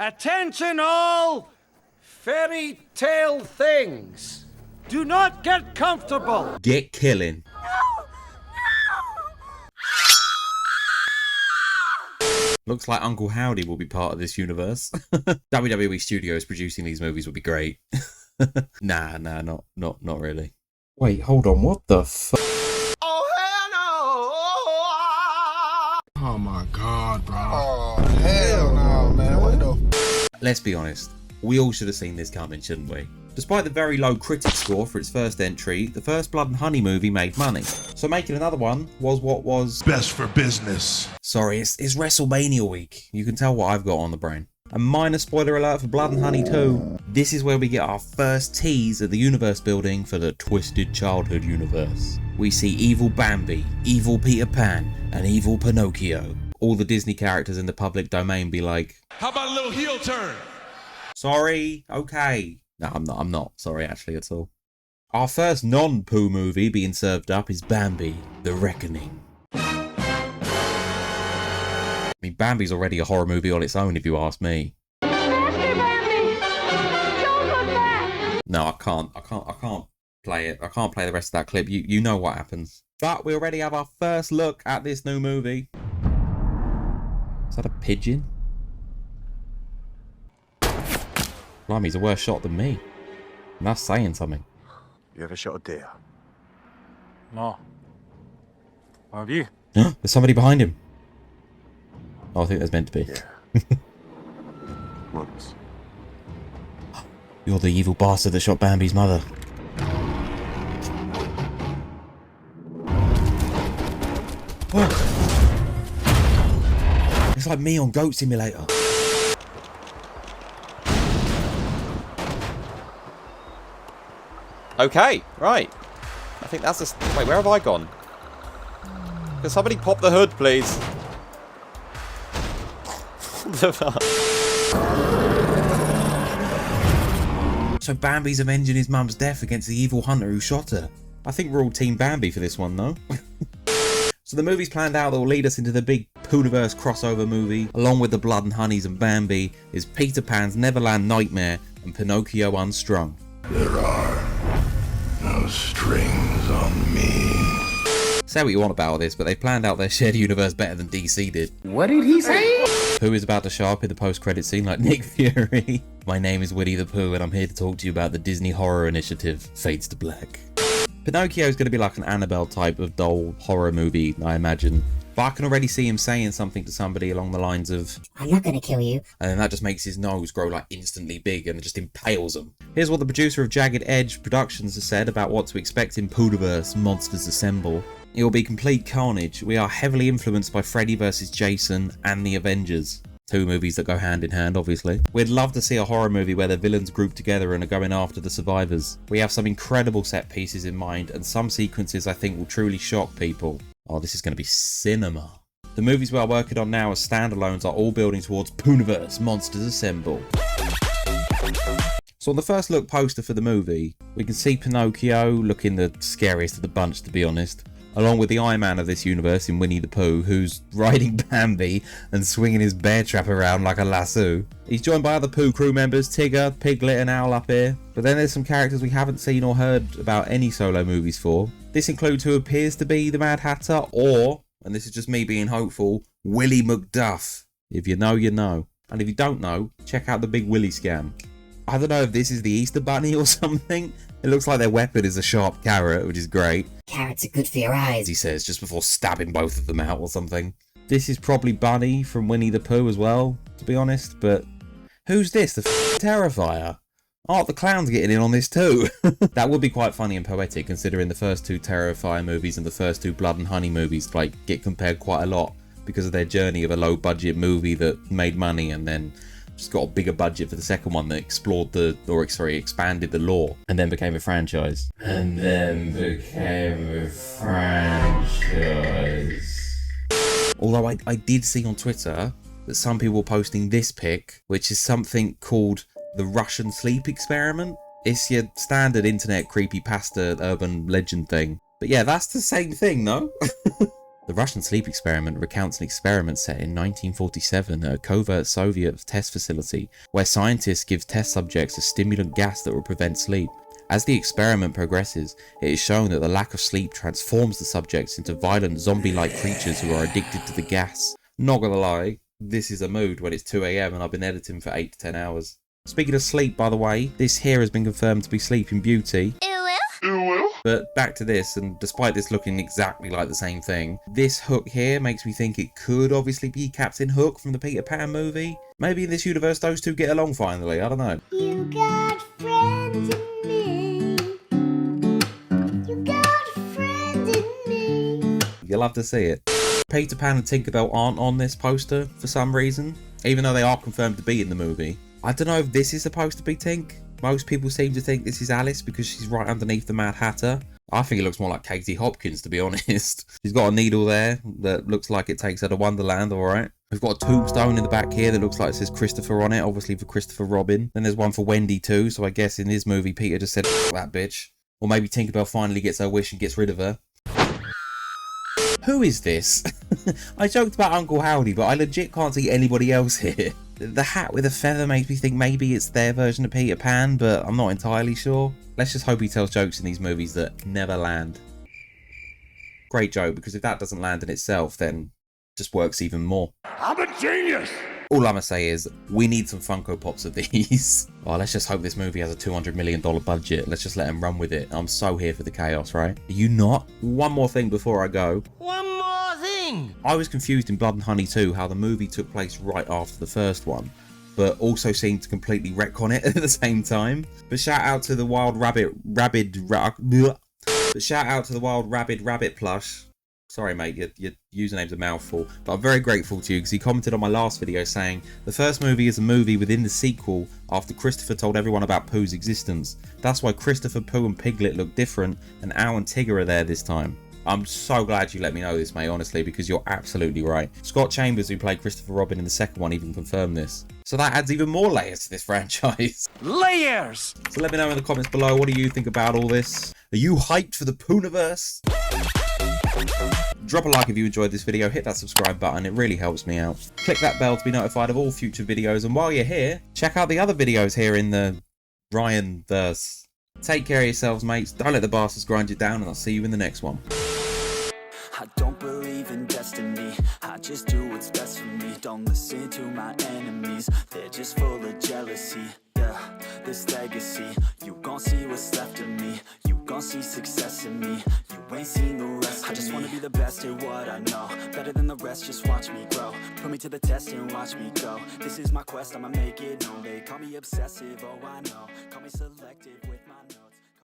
Attention all! Fairy tale things. Do not get comfortable. Get killing. Looks like Uncle Howdy will be part of this universe. WWE Studios producing these movies would be great. Nah, not really. Wait, hold on, what the fuck? Oh, hell no! Oh my god, bro. Oh, hell no, man. What the? Let's be honest, we all should have seen this coming, shouldn't we? Despite the very low critic score for its first entry, the first Blood and Honey movie made money. So making another one was what was Best for business. Sorry, it's WrestleMania week. You can tell what I've got on the brain. A minor spoiler alert for Blood and Honey 2. This is where we get our first tease of the universe building for the Twisted Childhood universe. We see evil Bambi, evil Peter Pan, and evil Pinocchio. All the Disney characters in the public domain be like, How about a little heel turn? sorry, okay. No, I'm not sorry actually at all. Our first non-Pooh movie being served up is Bambi, The Reckoning. I mean, Bambi's already a horror movie on its own, if you ask me. Master Bambi! Don't look back! No, I can't play it. I can't play the rest of that clip. You know what happens. But we already have our first look at this new movie. Is that a pigeon? Blimey, he's a worse shot than me. And that's saying something. You ever shot a deer? No. What have you? There's somebody behind him. Oh, I think there's meant to be. Yeah. Once. You're the evil bastard that shot Bambi's mother. Oh. It's like me on Goat Simulator. Okay, right. I think that's a... Wait, where have I gone? Can somebody pop the hood, please? What the fuck? So Bambi's avenging his mum's death against the evil hunter who shot her. I think we're all Team Bambi for this one, though. So the movie's planned out that will lead us into the big Poohniverse crossover movie. Along with the Blood and Honeys and Bambi is Peter Pan's Neverland Nightmare and Pinocchio Unstrung. There are no strings on me. Say what you want about all this, but they've planned out their shared universe better than DC did. What did he say? Pooh is about to show up in the post-credit scene like Nick Fury. My name is Winnie the Pooh and I'm here to talk to you about the Disney horror initiative, Fades to Black. Pinocchio is going to be like an Annabelle type of doll horror movie, I imagine. But I can already see him saying something to somebody along the lines of, I'm not gonna kill you. and then that just makes his nose grow like instantly big and it just impales him. Here's what the producer of Jagged Edge Productions has said about what to expect in Poohniverse Monsters Assemble. It will be complete carnage. We are heavily influenced by Freddy vs. Jason and the Avengers. Two movies that go hand in hand, obviously. We'd love to see a horror movie where the villains group together and are going after the survivors. We have some incredible set pieces in mind and some sequences I think will truly shock people. Oh, this is going to be cinema. The movies we are working on now as standalones are all building towards Poohniverse Monsters Assemble. So on the first look poster for the movie, we can see Pinocchio looking the scariest of the bunch, to be honest, along with the Iron Man of this universe in Winnie the Pooh, who's riding Bambi and swinging his bear trap around like a lasso. He's joined by other Pooh crew members, Tigger, Piglet and Owl up here. But then there's some characters we haven't seen or heard about any solo movies for. This includes who appears to be the Mad Hatter or, and this is just me being hopeful, Willie McDuff. If you know, you know. And if you don't know, check out the Big Willy Scam. I don't know if this is the Easter Bunny or something. It looks like their weapon is a sharp carrot, which is great. Carrots are good for your eyes. He says, just before stabbing both of them out or something. This is probably Bunny from Winnie the Pooh as well, to be honest, but who's this? The Terrifier? Art the Clown's getting in on this too. That would be quite funny and poetic, considering the first two Terrifier movies and the first two Blood and Honey movies get compared quite a lot because of their journey of a low budget movie that made money and then just got a bigger budget for the second one that expanded the lore and then became a franchise. Although I did see on Twitter that some people were posting this pic, which is something called the Russian sleep experiment. It's your standard internet creepypasta urban legend thing. But yeah, that's the same thing, no? The Russian sleep experiment recounts an experiment set in 1947 at a covert Soviet test facility where scientists give test subjects a stimulant gas that will prevent sleep. As the experiment progresses, it is shown that the lack of sleep transforms the subjects into violent zombie-like creatures who are addicted to the gas. Not gonna lie, this is a mood when it's 2 AM and I've been editing for 8 to 10 hours. Speaking of sleep, by the way, this here has been confirmed to be Sleeping Beauty. But back to this, and despite this looking exactly like the same thing, this hook here makes me think it could obviously be Captain Hook from the Peter Pan movie. Maybe in this universe those two get along finally, I don't know. You got friends in me. You got a friend in me. You'll love to see it. Peter Pan and Tinkerbell aren't on this poster for some reason, even though they are confirmed to be in the movie. I don't know if this is supposed to be Tink. Most people seem to think this is Alice because she's right underneath the Mad Hatter. I think it looks more like Katie Hopkins, to be honest. She's got a needle there that looks like it takes her to Wonderland, alright. We've got a tombstone in the back here that looks like it says Christopher on it, obviously for Christopher Robin. Then there's one for Wendy too, so I guess in this movie Peter just said, that bitch. Or maybe Tinkerbell finally gets her wish and gets rid of her. Who is this? I joked about Uncle Howdy, but I legit can't see anybody else here. The hat with a feather makes me think maybe it's their version of Peter Pan, but I'm not entirely sure. Let's just hope he tells jokes in these movies that never land. Great joke, because if that doesn't land in itself, then it just works even more. I'm a genius! All I'm gonna say is, we need some Funko Pops of these. Oh, let's just hope this movie has a $200 million budget. Let's just let him run with it. I'm so here for the chaos, right? Are you not? One more thing before I go. One more thing. I was confused in Blood and Honey 2 how the movie took place right after the first one, but also seemed to completely retcon it at the same time. But shout out to the Wild Rabbit plush. Sorry mate, your username's a mouthful, but I'm very grateful to you because he commented on my last video saying, the first movie is a movie within the sequel after Christopher told everyone about Pooh's existence. That's why Christopher, Pooh and Piglet look different and Owl and Tigger are there this time. I'm so glad you let me know this, mate, honestly, because you're absolutely right. Scott Chambers, who played Christopher Robin in the second one, even confirmed this. So that adds even more layers to this franchise. Layers. So let me know in the comments below, what do you think about all this? Are you hyped for the Poohniverse? Drop a like if you enjoyed this video, hit that subscribe button, it really helps me out. Click that bell to be notified of all future videos, and while you're here, check out the other videos here in the Ryan-verse. Take care of yourselves, mates, don't let the bastards grind you down, and I'll see you in the next one. I don't believe in destiny, I just do what's best for me. Don't listen to my enemies, they're just full of jealousy. Yeah, this legacy, you gon' see what's left of me. You gon' see success in me, you ain't seen the rest of me. I just wanna be the best at what I know, better than the rest, just watch me grow. Put me to the test and watch me go. This is my quest, I'ma make it known. They call me obsessive, oh I know. Call me selective with my